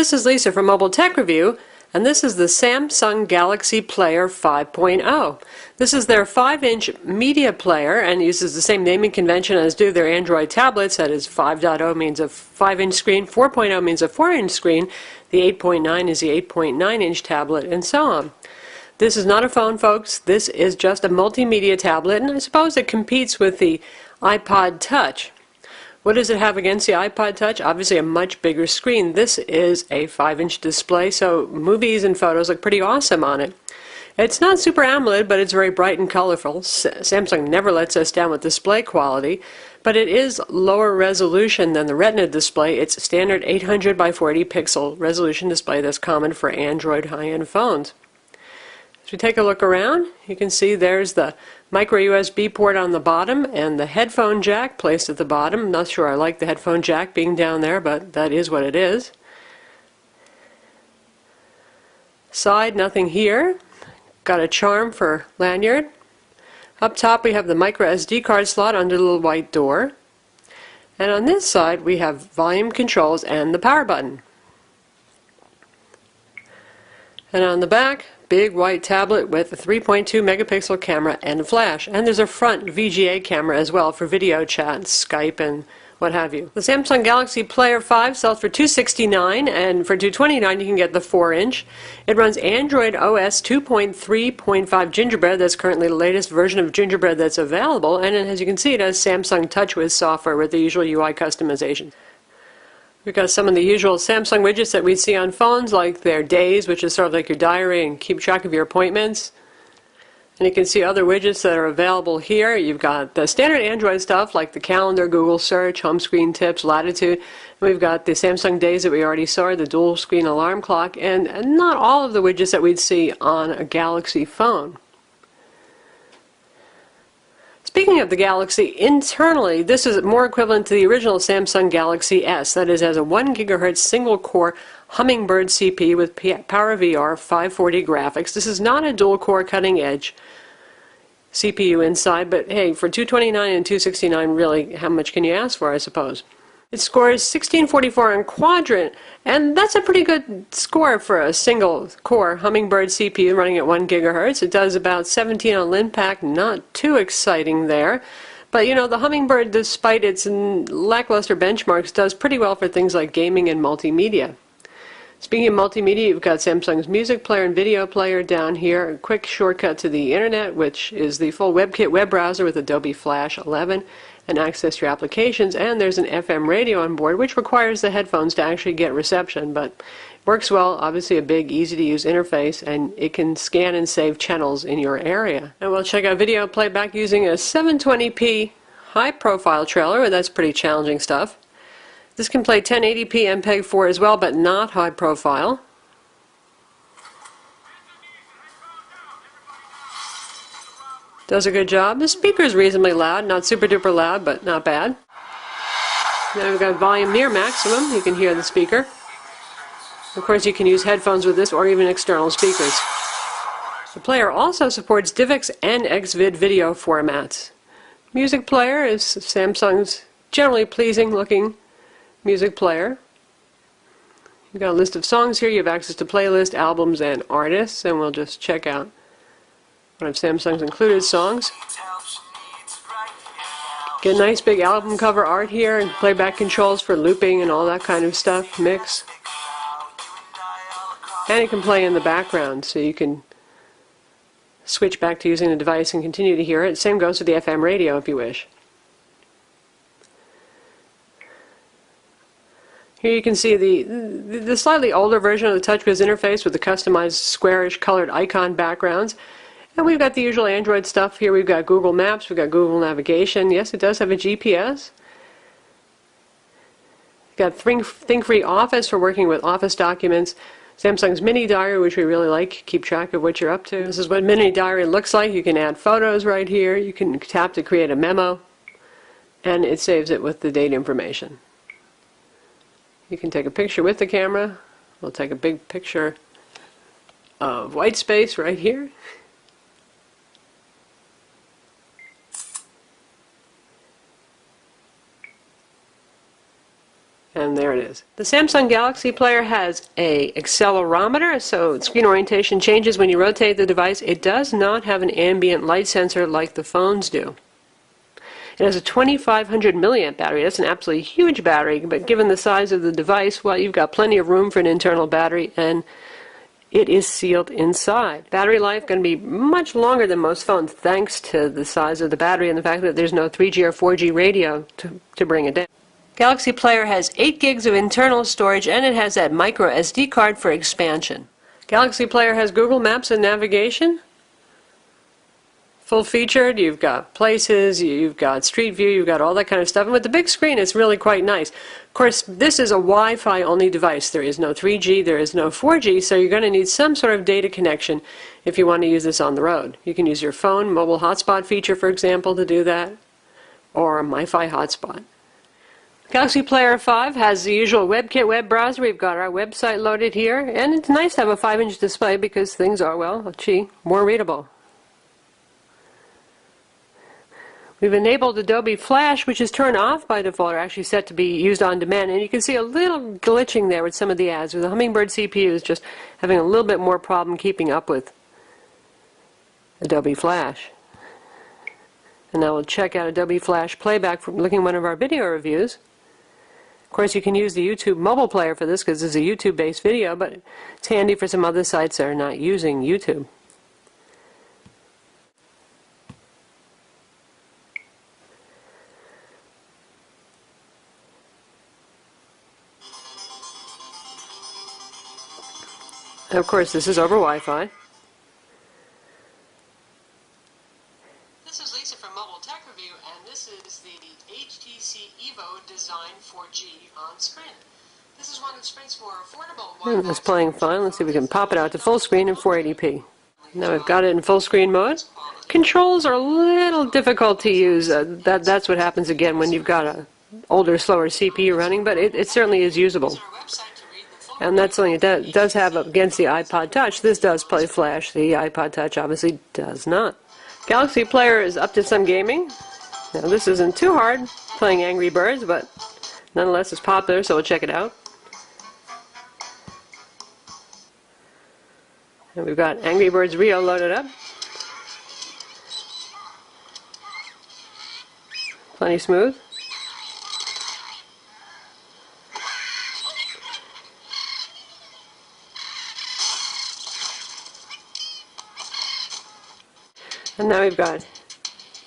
This is Lisa from Mobile Tech Review, and this is the Samsung Galaxy Player 5.0. This is their 5-inch media player and uses the same naming convention as do their Android tablets. That is 5.0 means a 5-inch screen, 4.0 means a 4-inch screen, the 8.9 is the 8.9-inch tablet, and so on. This is not a phone, folks. This is just a multimedia tablet, and I suppose it competes with the iPod Touch. What does it have against the iPod Touch? Obviously a much bigger screen. This is a 5-inch display, so movies and photos look pretty awesome on it. It's not Super AMOLED, but it's very bright and colorful. Samsung never lets us down with display quality, but it is lower resolution than the Retina display. It's standard 800 by 480 pixel resolution display that's common for Android high-end phones. As we take a look around, you can see there's the micro USB port on the bottom and the headphone jack placed at the bottom. I'm not sure I like the headphone jack being down there, but that is what it is. Side, nothing here. Got a charm for lanyard. Up top we have the micro SD card slot under the little white door. And on this side we have volume controls and the power button. And on the back, big white tablet with a 3.2 megapixel camera and a flash. And there's a front VGA camera as well for video chat, Skype, and what have you. The Samsung Galaxy Player 5 sells for $269, and for $229 you can get the 4-inch. It runs Android OS 2.3.5 Gingerbread. That's currently the latest version of Gingerbread that's available, and as you can see it has Samsung TouchWiz software with the usual UI customization. We've got some of the usual Samsung widgets that we see on phones, like their Days, which is sort of like your diary and keep track of your appointments. And you can see other widgets that are available here. You've got the standard Android stuff like the calendar, Google search, home screen tips, latitude. And we've got the Samsung Days that we already saw, the dual screen alarm clock, and not all of the widgets that we'd see on a Galaxy phone. Speaking of the Galaxy, internally, this is more equivalent to the original Samsung Galaxy S. That is, has a 1 GHz single-core Hummingbird CPU with PowerVR 540 graphics. This is not a dual-core cutting-edge CPU inside, but hey, for $229 and $269, really, how much can you ask for, I suppose? It scores 1644 on Quadrant, and that's a pretty good score for a single-core Hummingbird CPU running at 1 GHz. It does about 17 on Linpack, not too exciting there. But you know, the Hummingbird, despite its lackluster benchmarks, does pretty well for things like gaming and multimedia. Speaking of multimedia, you've got Samsung's music player and video player down here, a quick shortcut to the internet, which is the full WebKit web browser with Adobe Flash 11, and access to your applications, and there's an FM radio on board, which requires the headphones to actually get reception, but it works well. Obviously a big, easy-to-use interface, and it can scan and save channels in your area. And we'll check out video playback using a 720p high-profile trailer, and that's pretty challenging stuff. This can play 1080p MPEG-4 as well, but not high profile. Does a good job. The speaker is reasonably loud, not super duper loud, but not bad. Now we've got volume near maximum. You can hear the speaker. Of course, you can use headphones with this or even external speakers. The player also supports DivX and XVID video formats. Music player is Samsung's generally pleasing looking music player. You've got a list of songs here. You have access to playlists, albums, and artists, and we'll just check out one of Samsung's included songs. Get nice big album cover art here and playback controls for looping and all that kind of stuff, mix. And it can play in the background, so you can switch back to using the device and continue to hear it. Same goes with the FM radio if you wish. Here you can see the slightly older version of the TouchWiz interface with the customized squarish colored icon backgrounds. And we've got the usual Android stuff here. We've got Google Maps, we've got Google Navigation. Yes, it does have a GPS. We've got Think-Free Office for working with office documents. Samsung's Mini Diary, which we really like, keep track of what you're up to. This is what Mini Diary looks like. You can add photos right here. You can tap to create a memo, and it saves it with the date information. You can take a picture with the camera. We'll take a big picture of white space right here. And there it is. The Samsung Galaxy Player has a accelerometer, so screen orientation changes when you rotate the device. It does not have an ambient light sensor like the phones do. It has a 2500 milliamp battery. That's an absolutely huge battery, but given the size of the device, well, you've got plenty of room for an internal battery, and it is sealed inside. Battery life going to be much longer than most phones, thanks to the size of the battery and the fact that there's no 3G or 4G radio to bring it down. Galaxy Player has 8 gigs of internal storage, and it has that micro SD card for expansion. Galaxy Player has Google Maps and navigation. Full featured, you've got places, you've got Street View, you've got all that kind of stuff. And with the big screen, it's really quite nice. Of course, this is a Wi-Fi only device. There is no 3G, there is no 4G, so you're going to need some sort of data connection if you want to use this on the road. You can use your phone mobile hotspot feature, for example, to do that, or a MiFi hotspot. Galaxy Player 5 has the usual WebKit web browser. We've got our website loaded here, and it's nice to have a 5-inch display because things are, well, more readable. We've enabled Adobe Flash, which is turned off by default, or actually set to be used on demand, and you can see a little glitching there with some of the ads. With the Hummingbird CPU is just having a little bit more problem keeping up with Adobe Flash. And now we'll check out Adobe Flash Playback from looking at one of our video reviews. Of course, you can use the YouTube mobile player for this because this is a YouTube-based video, but it's handy for some other sites that are not using YouTube. And of course, this is over Wi-Fi. This is Lisa from Mobile Tech Review, and this is the HTC Evo Design 4G on screen. This is one that springs for affordable. It's playing fine. Let's see if we can pop it out to full screen in 480p. Now we've got it in full screen mode. Controls are a little difficult to use. That's what happens again when you've got an older, slower CPU running, but it certainly is usable. And that's something it does have against the iPod Touch. This does play Flash. The iPod Touch obviously does not. Galaxy Player is up to some gaming. Now this isn't too hard, playing Angry Birds, but nonetheless it's popular, so we'll check it out. And we've got Angry Birds Rio loaded up. Plenty smooth. And now we've got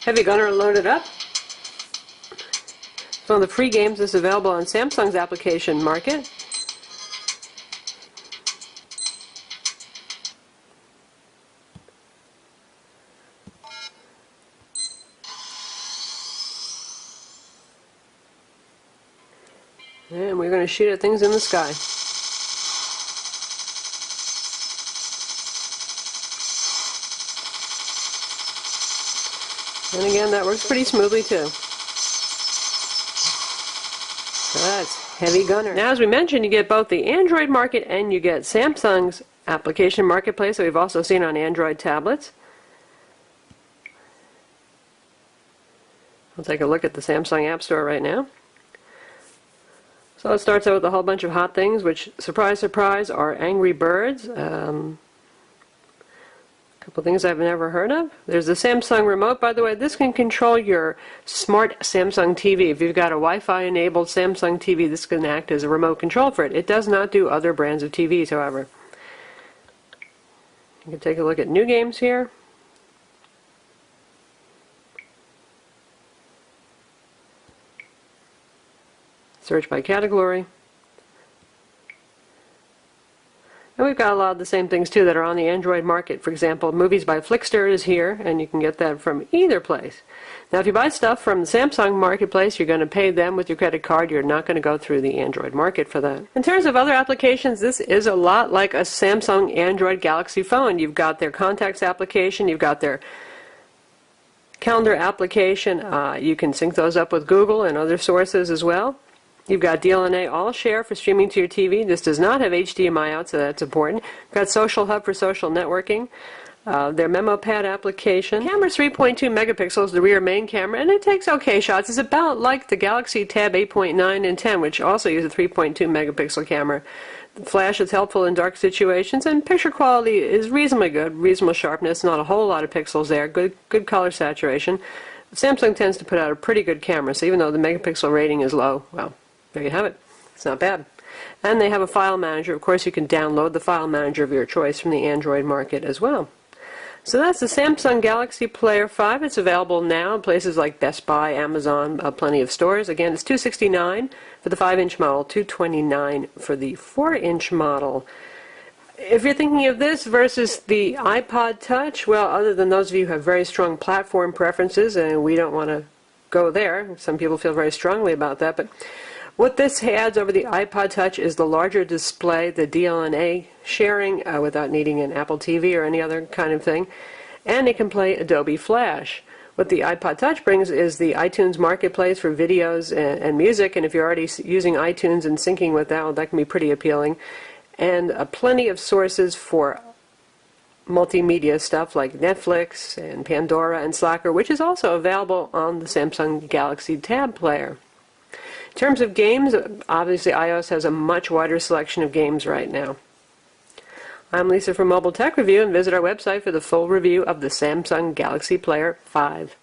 Heavy Gunner loaded up. It's one of the free games that's available on Samsung's application market. And we're going to shoot at things in the sky. And again, that works pretty smoothly too. So that's Heavy Gunner. Now, as we mentioned, you get both the Android market and you get Samsung's application marketplace that we've also seen on Android tablets. We'll take a look at the Samsung App Store right now. So it starts out with a whole bunch of hot things, which, surprise, surprise, are Angry Birds. A couple things I've never heard of. There's the Samsung remote, by the way. This can control your smart Samsung TV. If you've got a Wi-Fi enabled Samsung TV, this can act as a remote control for it. It does not do other brands of TVs, however. You can take a look at new games here. Search by category. And we've got a lot of the same things too that are on the Android market. For example, Movies by Flickster is here, and you can get that from either place. Now, if you buy stuff from the Samsung marketplace, you're going to pay them with your credit card. You're not going to go through the Android market for that. In terms of other applications, this is a lot like a Samsung Android Galaxy phone. You've got their contacts application, you've got their calendar application. You can sync those up with Google and other sources as well. You've got DLNA All Share for streaming to your TV. This does not have HDMI out, so that's important. You've got Social Hub for social networking. Their memo pad application. Camera's 3.2 megapixels, the rear main camera, and it takes okay shots. It's about like the Galaxy Tab 8.9 and 10, which also use a 3.2 megapixel camera. The flash is helpful in dark situations, and picture quality is reasonably good, reasonable sharpness, not a whole lot of pixels there, good color saturation. Samsung tends to put out a pretty good camera, so even though the megapixel rating is low, well, there you have it. It's not bad. And they have a file manager. Of course, you can download the file manager of your choice from the Android market as well. So that's the Samsung Galaxy Player 5. It's available now in places like Best Buy, Amazon, plenty of stores. Again, it's $269 for the 5-inch model, $229 for the 4-inch model. If you're thinking of this versus the iPod Touch, well, other than those of you who have very strong platform preferences, and we don't want to go there, some people feel very strongly about that, but what this adds over the iPod Touch is the larger display, the DLNA sharing without needing an Apple TV or any other kind of thing, and it can play Adobe Flash. What the iPod Touch brings is the iTunes Marketplace for videos and music, and if you're already using iTunes and syncing with that, well, that can be pretty appealing. And plenty of sources for multimedia stuff like Netflix and Pandora and Slacker, which is also available on the Samsung Galaxy Tab Player. In terms of games, obviously iOS has a much wider selection of games right now. I'm Lisa from Mobile Tech Review, and visit our website for the full review of the Samsung Galaxy Player 5.